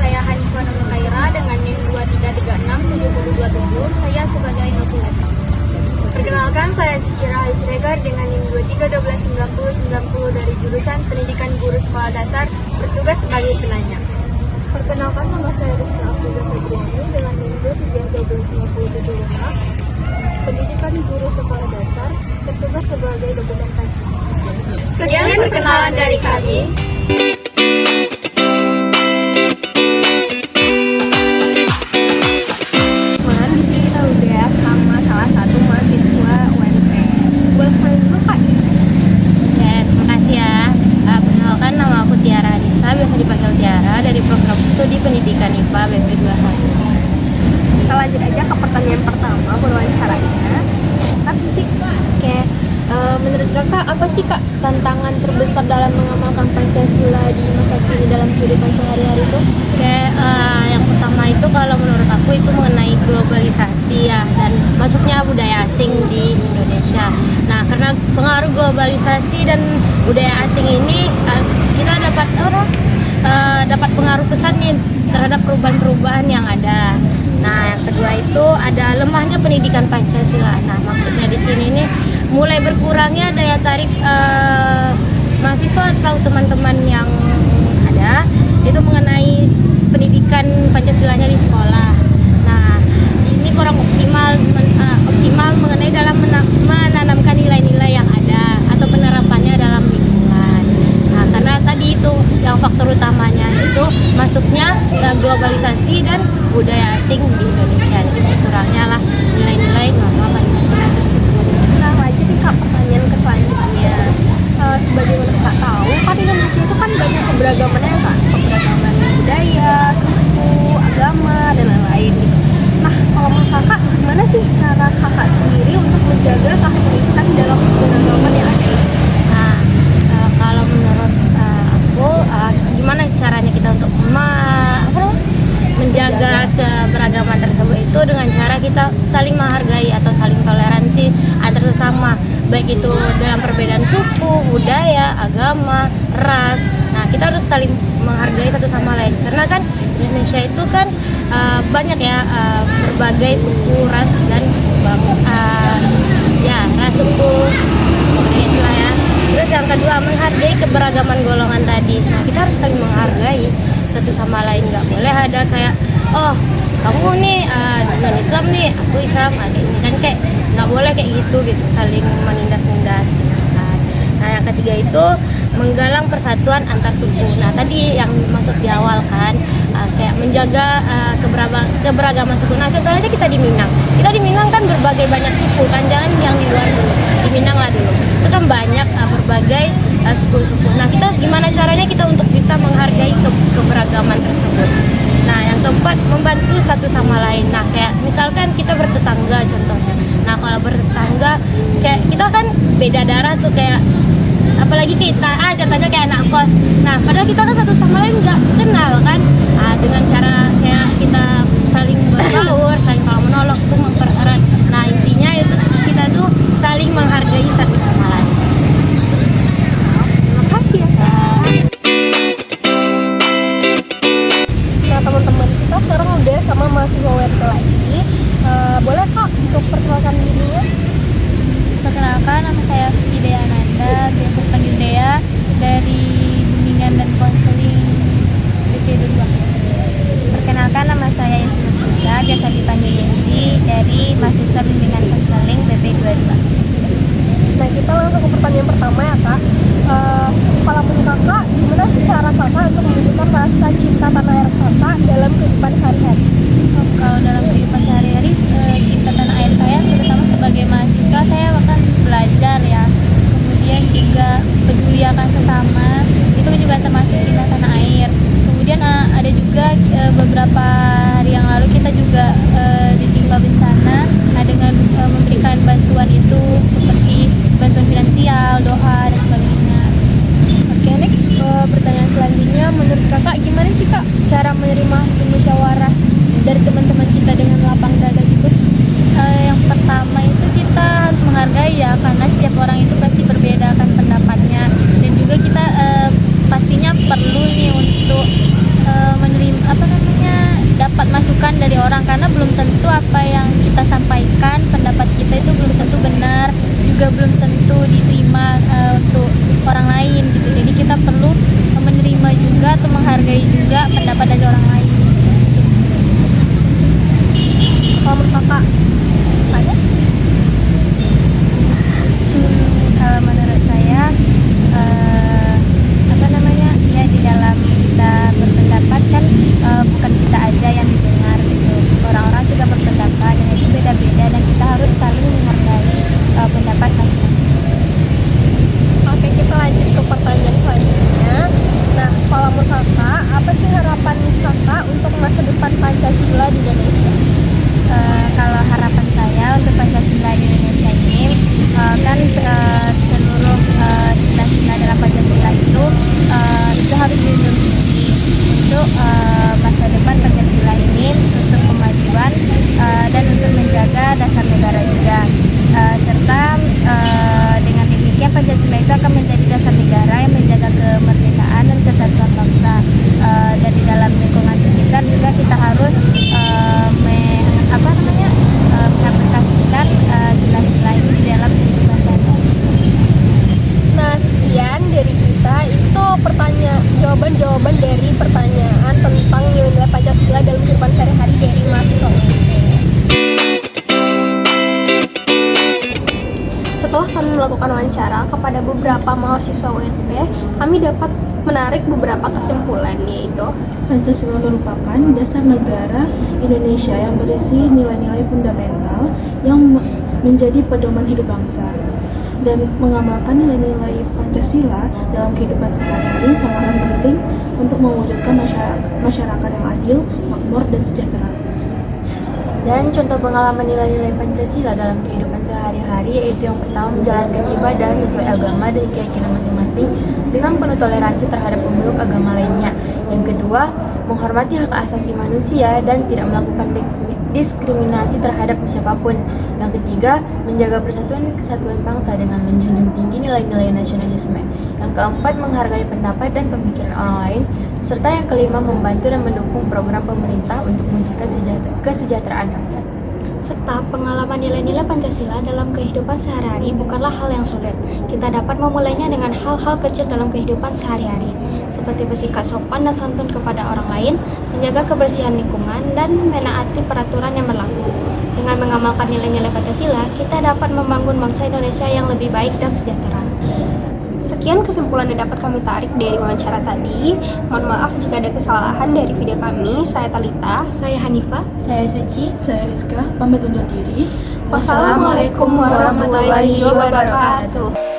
saya Hanifah Nurul Khaira dengan NIM 23367027. Saya sebagai notulen. Perkenalkan, saya Cici Rahel Ciregar dengan NIM 23129090 dari jurusan Pendidikan Guru Sekolah Dasar, bertugas sebagai penanya. Perkenalkan, nama saya Rizky Astuja Febriani dengan NIM 23125075, Pendidikan Guru Sekolah Dasar, bertugas sebagai dokumentasi. Sekian perkenalan dari kami. Di sini kita udah sama salah satu mahasiswa UNP. Boleh kenalin dulu Kak? Oke, terima kasih ya. Perkenalkan, nama aku Tiara Anissa, biasa dipanggil Tiara, dari program studi pendidikan IPA BP 21. Kita lanjut aja ke pertanyaan pertama, berwawancaranya. Kak Cici. Oke, menurut kakak apa sih kak tantangan terbesar dalam mengamalkan Pancasila di masa kini dalam kehidupan sehari-hari itu? Oke, yang pertama itu kalau menurut aku itu mengenai globalisasi ya, dan masuknya budaya asing di Indonesia. Nah, karena pengaruh globalisasi dan budaya asing ini, kita dapat pengaruh besar nih terhadap perubahan-perubahan yang ada. Nah, yang kedua itu ada lemahnya pendidikan Pancasila. Nah, maksudnya di sini nih mulai berkurangnya daya tarik mahasiswa atau teman-teman yang ada itu mengenai pendidikan Pancasilanya di sekolah. Nah, ini kurang optimal mengenai dalam menanamkan nilai-nilai yang ada atau penerapannya dalam lingkungan. Nah, karena tadi itu yang faktor utamanya itu masuknya globalisasi dan budaya asing di Indonesia. Jadi berkurangnya lah nilai-nilai norma Pancasila tersebut. Nah, lanjut nih Kak, pertanyaan ke selanjutnya. Sebagaimana Kak tahu, kan Indonesia itu kan banyak keberagamannya ya Kak, keberagaman budaya, suku, agama, dan lain-lain gitu. Nah, kalau menurut Kakak, gimana sih cara Kakak sendiri untuk menjaga keharmonisan dalam keberagaman yang ada ini? Nah, kalau menurut aku, gimana caranya kita untuk menjaga keberagaman tersebut itu dengan cara kita saling menghargai atau saling toleransi antar sesama, baik itu dalam perbedaan suku, budaya, agama, ras. Nah, kita harus saling menghargai satu sama lain karena kan Indonesia itu kan banyak ya berbagai suku, ras dan ras suku itulah ya. Terus yang kedua, menghargai keberagaman golongan tadi. Nah, kita harus saling menghargai satu sama lain, nggak boleh ada kayak kamu nih non Islam nih, aku Islam, ada ini kan kayak nggak boleh kayak gitu saling menindas-nindas gitu kan. Nah, yang ketiga itu menggalang persatuan antar suku. Nah, tadi yang masuk di awal kan kayak menjaga keberagaman suku. Nah, contohnya kita di Minang. Kita di Minang kan berbagai banyak suku kan, jangan yang di luar dulu, di Minang lah dulu. Itu kan banyak berbagai suku-suku. Nah, kita gimana caranya kita untuk bisa menghargai keberagaman tersebut. Nah, yang keempat, membantu satu sama lain. Nah, kayak misalkan kita bertetangga contohnya. Nah, kalau bertetangga kayak kita kan beda darah tuh, kayak apalagi kita contohnya kayak anak kos. Nah, padahal kita kan satu sama lain nggak kenal kan. Nah, dengan cara kayak kita saling berbaur, saling kalau menolong itu mempererat. Nah, intinya itu kita tuh saling menghargai satu sama lain. Terima kasih ya Kak. Nah, teman-teman, kita sekarang udah sama mahasiswa UNP lagi. Boleh Kak untuk perkenalkan dirinya? Perkenalkan, nama saya Fidea Ananda, biasa dipanggil Dea, dari Bimbingan dan Konseling BP 22. Perkenalkan, nama saya Yesi Mustika, biasa dipanggil Yesi, dari mahasiswa Bimbingan Konseling BP 22. Nah, kita langsung ke pertanyaan pertama ya Kak. Kalau menurut Kakak, gimana sih cara Kakak untuk menunjukkan rasa cinta tanah air Kakak dalam kehidupan sehari-hari? Kalau dalam kehidupan sehari-hari, cinta tanah air saya, terutama sebagai mahasiswa, saya bahkan belajar ya. Kemudian juga peduli akan sesama, itu juga termasuk cinta tanah air. Kemudian ada juga beberapa hari yang lalu kita juga ditimpa bencana, dengan memberikan bantuan itu seperti bantuan finansial, doa, dan sebagainya. Oke, next pertanyaan selanjutnya, menurut Kakak gimana sih Kak cara menerima hasil musyawarah dari teman-teman kita dengan lapang dada gitu? Yang pertama itu kita harus menghargai ya, karena setiap orang itu pasti berbeda kan pendapatnya, dan juga kita pastinya perlu nih untuk menerima dari kita itu jawaban dari pertanyaan tentang nilai-nilai Pancasila dalam kehidupan sehari-hari dari mahasiswa UNP. Setelah kami melakukan wawancara kepada beberapa mahasiswa UNP, kami dapat menarik beberapa kesimpulan, yaitu Pancasila merupakan dasar negara Indonesia yang berisi nilai-nilai fundamental yang menjadi pedoman hidup bangsa. Dan mengamalkan nilai-nilai Pancasila dalam kehidupan sehari-hari sangatlah penting untuk mewujudkan masyarakat yang adil, makmur, dan sejahtera. Dan contoh pengalaman nilai-nilai Pancasila dalam kehidupan sehari-hari yaitu yang pertama, menjalankan ibadah sesuai agama dan keyakinan masing-masing dengan penuh toleransi terhadap pemeluk agama lainnya. Yang kedua, menghormati hak asasi manusia dan tidak melakukan diskriminasi terhadap siapapun. Yang ketiga, menjaga persatuan dan kesatuan bangsa dengan menjunjung tinggi nilai-nilai nasionalisme. Yang keempat, menghargai pendapat dan pemikiran orang lain. Serta yang kelima, membantu dan mendukung program pemerintah untuk mewujudkan kesejahteraan rakyat. serta pengalaman nilai-nilai Pancasila dalam kehidupan sehari-hari bukanlah hal yang sulit. Kita dapat memulainya dengan hal-hal kecil dalam kehidupan sehari-hari, seperti bersikap sopan dan santun kepada orang lain, menjaga kebersihan lingkungan, dan menaati peraturan yang berlaku. Dengan mengamalkan nilai-nilai Pancasila, kita dapat membangun bangsa Indonesia yang lebih baik dan sejahtera. Sekian kesimpulan yang dapat kami tarik dari wawancara tadi. Mohon maaf jika ada kesalahan dari video kami. Saya Talita. Saya Hanifah. Saya Suci. Saya Rizka, pamit undur diri. Wassalamualaikum warahmatullahi wabarakatuh.